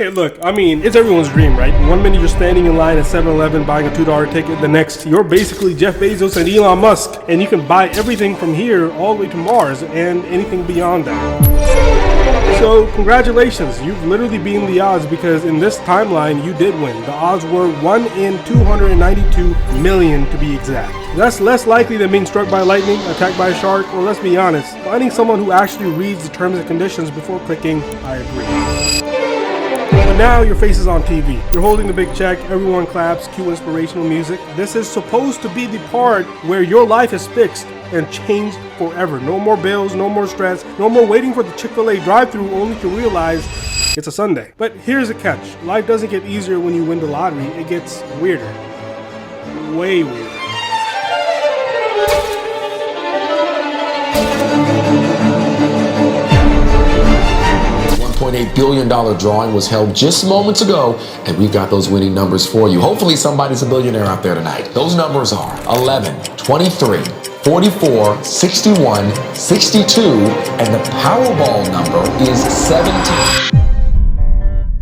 Hey, look, I mean, it's everyone's dream, right? One minute you're standing in line at 7-Eleven buying a $2 ticket, the next you're basically Jeff Bezos and Elon Musk, and you can buy everything from here all the way to Mars and anything beyond that. So, congratulations, you've literally beaten the odds because in this timeline, you did win. The odds were 1 in 292 million to be exact. That's less likely than being struck by lightning, attacked by a shark, or let's be honest, finding someone who actually reads the terms and conditions before clicking, I agree. But now your face is on TV. You're holding the big check, everyone claps, cue inspirational music. This is supposed to be the part where your life is fixed and changed forever. No more bills, no more stress, no more waiting for the Chick-fil-A drive-thru only to realize it's a Sunday. But here's a catch. Life doesn't get easier when you win the lottery. It gets weirder. Way weirder. $1.8 billion drawing was held just moments ago, and we've got those winning numbers for you. Hopefully somebody's a billionaire out there tonight. Those numbers are 11, 23, 44, 61, 62, and the Powerball number is 17.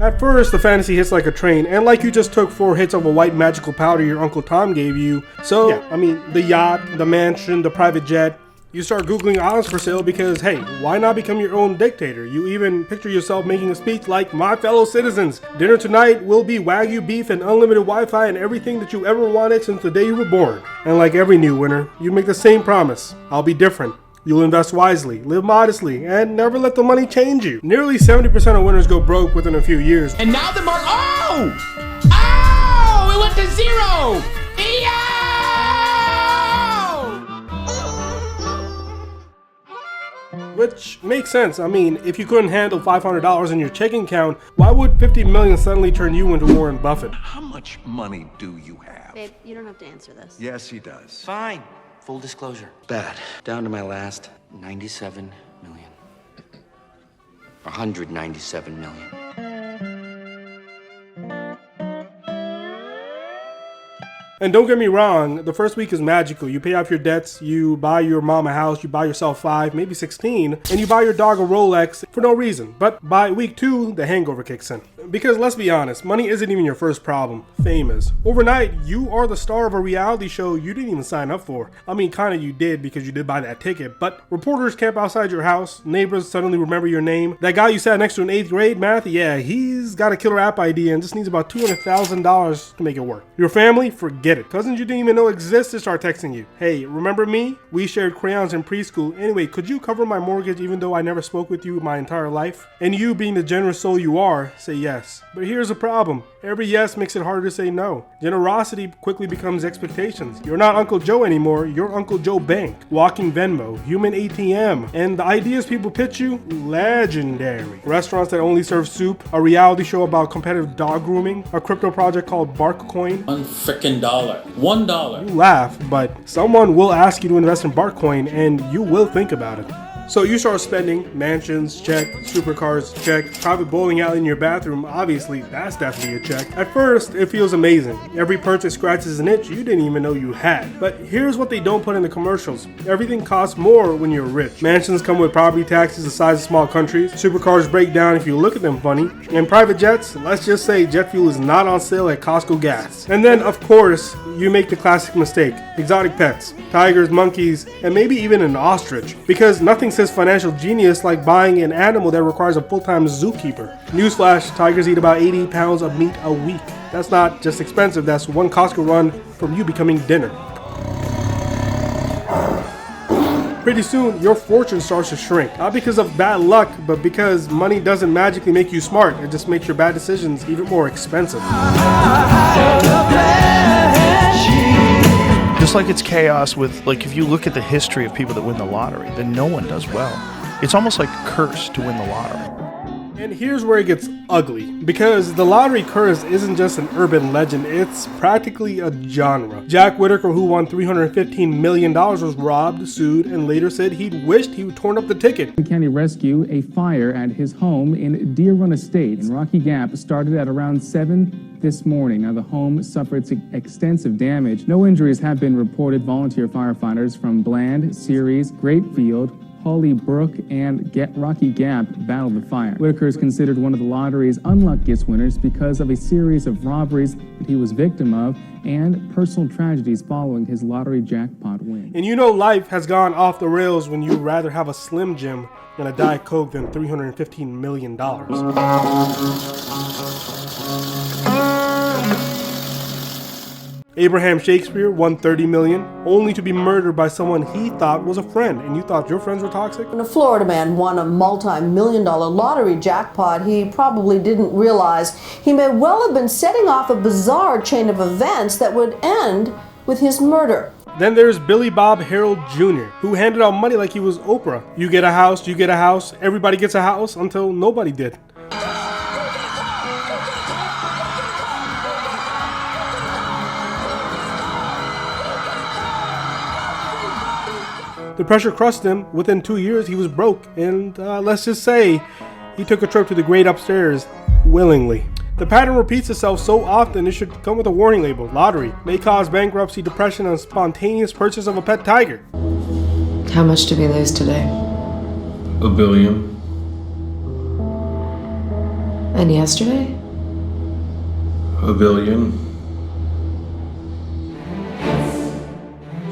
At first, the fantasy hits like a train, and like you just took 4 hits of a white magical powder your Uncle Tom gave you. So, yeah, I mean, the yacht, the mansion, the private jet. You start Googling islands for sale because, hey, why not become your own dictator? You even picture yourself making a speech like, my fellow citizens, dinner tonight will be Wagyu beef and unlimited Wi-Fi and everything that you ever wanted since the day you were born. And like every new winner, you make the same promise. I'll be different. You'll invest wisely, live modestly, and never let the money change you. Nearly 70% of winners go broke within a few years. And now the mark, oh, it went to 0. Which makes sense. I mean, if you couldn't handle $500 in your checking account, why would 50 million suddenly turn you into Warren Buffett? How much money do you have? Babe, you don't have to answer this. Yes, he does. Fine. Full disclosure. Bad. Down to my last 97 million. 197 million. And don't get me wrong, the first week is magical. You pay off your debts, you buy your mom a house, you buy yourself 5, maybe 16, and you buy your dog a Rolex for no reason. But by week 2, the hangover kicks in. Because let's be honest, money isn't even your first problem. Fame is. Overnight, you are the star of a reality show you didn't even sign up for. I mean, kinda you did because you did buy that ticket, but reporters camp outside your house, neighbors suddenly remember your name. That guy you sat next to in 8th grade math, yeah, he's got a killer app idea and just needs about $200,000 to make it work. Your family, forget it. Cousins you didn't even know existed start texting you. Hey, remember me? We shared crayons in preschool. Anyway, could you cover my mortgage even though I never spoke with you my entire life? And you, being the generous soul you are, say yes. But here's the problem. Every yes makes it harder to say no. Generosity quickly becomes expectations. You're not Uncle Joe anymore, you're Uncle Joe Bank. Walking Venmo, human ATM. And the ideas people pitch you, legendary. Restaurants that only serve soup, a reality show about competitive dog grooming, a crypto project called Barkcoin. $1 $1. You laugh, but someone will ask you to invest in Barkcoin and you will think about it. So you start spending, mansions, check, supercars, check, private bowling alley in your bathroom, obviously that's definitely a check. At first, it feels amazing. Every purchase scratches an itch you didn't even know you had. But here's what they don't put in the commercials. Everything costs more when you're rich. Mansions come with property taxes the size of small countries. Supercars break down if you look at them funny. And private jets, let's just say jet fuel is not on sale at Costco gas. And then, of course, you make the classic mistake. Exotic pets, tigers, monkeys, and maybe even an ostrich. Because nothing says financial genius like buying an animal that requires a full-time zookeeper. Newsflash, tigers eat about 80 pounds of meat a week. That's not just expensive, that's one Costco run from you becoming dinner. Pretty soon, your fortune starts to shrink. Not because of bad luck, but because money doesn't magically make you smart. It just makes your bad decisions even more expensive. Just like it's chaos with, like, if you look at the history of people that win the lottery, then no one does well. It's almost like a curse to win the lottery. And here's where it gets ugly, because the lottery curse isn't just an urban legend, it's practically a genre. Jack Whittaker, who won $315 million, was robbed, sued, and later said he'd wished he'd torn up the ticket. County rescue, a fire at his home in Deer Run Estates in Rocky Gap started at around 7 this morning. Now, the home suffered extensive damage. No injuries have been reported. Volunteer firefighters from Bland, Ceres, Grapefield, Holly Brook and Rocky Gap battled the fire. Whittaker is considered one of the lottery's unluckiest winners because of a series of robberies that he was victim of and personal tragedies following his lottery jackpot win. And you know life has gone off the rails when you'd rather have a Slim Jim and a Diet Coke than $315 million. Abraham Shakespeare won $30 million, only to be murdered by someone he thought was a friend. And you thought your friends were toxic? When a Florida man won a multi-million-dollar lottery jackpot, he probably didn't realize he may well have been setting off a bizarre chain of events that would end with his murder. Then there's Billy Bob Harold Jr., who handed out money like he was Oprah. You get a house, everybody gets a house, until nobody did. The pressure crushed him. Within 2 years, he was broke, and let's just say, he took a trip to the great upstairs willingly. The pattern repeats itself so often it should come with a warning label. Lottery may cause bankruptcy, depression, and spontaneous purchase of a pet tiger. How much did we lose today? $1 billion. And yesterday? $1 billion.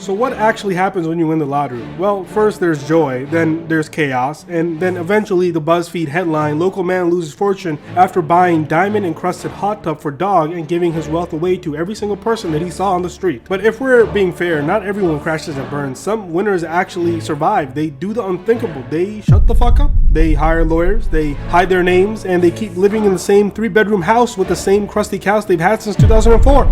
So what actually happens when you win the lottery? Well, first there's joy, then there's chaos, and then eventually the BuzzFeed headline, local man loses fortune after buying diamond-encrusted hot tub for dog and giving his wealth away to every single person that he saw on the street. But if we're being fair, not everyone crashes and burns. Some winners actually survive. They do the unthinkable. They shut the fuck up. They hire lawyers, they hide their names, and they keep living in the same 3-bedroom house with the same crusty couch they've had since 2004.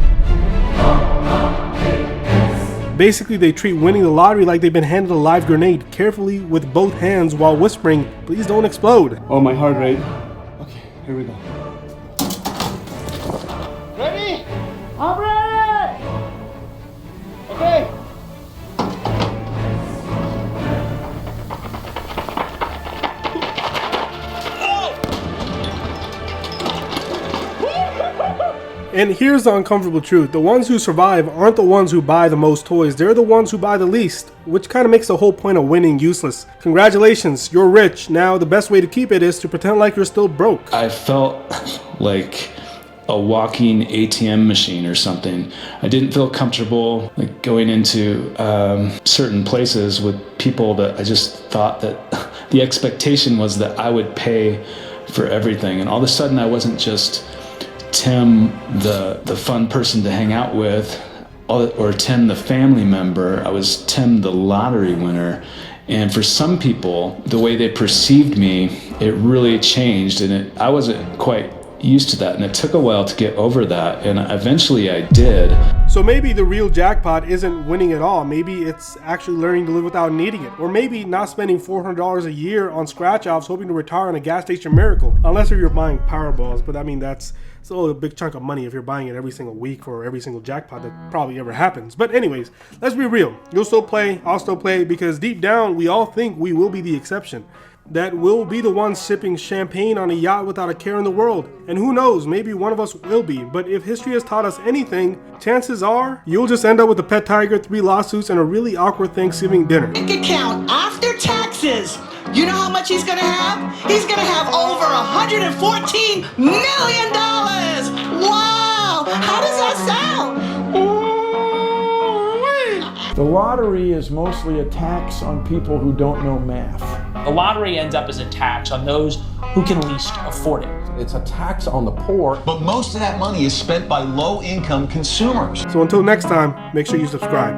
Basically, they treat winning the lottery like they've been handed a live grenade, carefully with both hands while whispering, "Please don't explode." Oh, my heart rate. Okay, here we go. Ready? I'm ready! Okay. And here's the uncomfortable truth. The ones who survive aren't the ones who buy the most toys. They're the ones who buy the least, which kind of makes the whole point of winning useless. Congratulations, you're rich. Now the best way to keep it is to pretend like you're still broke. I felt like a walking ATM machine or something. I didn't feel comfortable like going into certain places with people that I just thought that the expectation was that I would pay for everything. And all of a sudden I wasn't just Tim, the fun person to hang out with, or Tim, the family member. I was Tim, the lottery winner. And for some people, the way they perceived me, it really changed, and I wasn't quite used to that, and it took a while to get over that, and eventually I did. So maybe the real jackpot isn't winning at all. Maybe it's actually learning to live without needing it. Or maybe not spending $400 a year on scratch-offs hoping to retire on a gas station miracle. Unless you're buying Powerballs, but I mean that's still a big chunk of money if you're buying it every single week for every single jackpot that probably ever happens. But anyways, let's be real. You'll still play, I'll still play, because deep down we all think we will be the exception. That we'll be the ones sipping champagne on a yacht without a care in the world. And who knows, maybe one of us will be. But if history has taught us anything, chances are you'll just end up with a pet tiger, 3 lawsuits, and a really awkward Thanksgiving dinner. Bank account after taxes. You know how much he's gonna have? He's gonna have over $114 million. Wow! How does that sound? The lottery is mostly a tax on people who don't know math. The lottery ends up as a tax on those who can least afford it. It's a tax on the poor, but most of that money is spent by low-income consumers. So until next time, make sure you subscribe.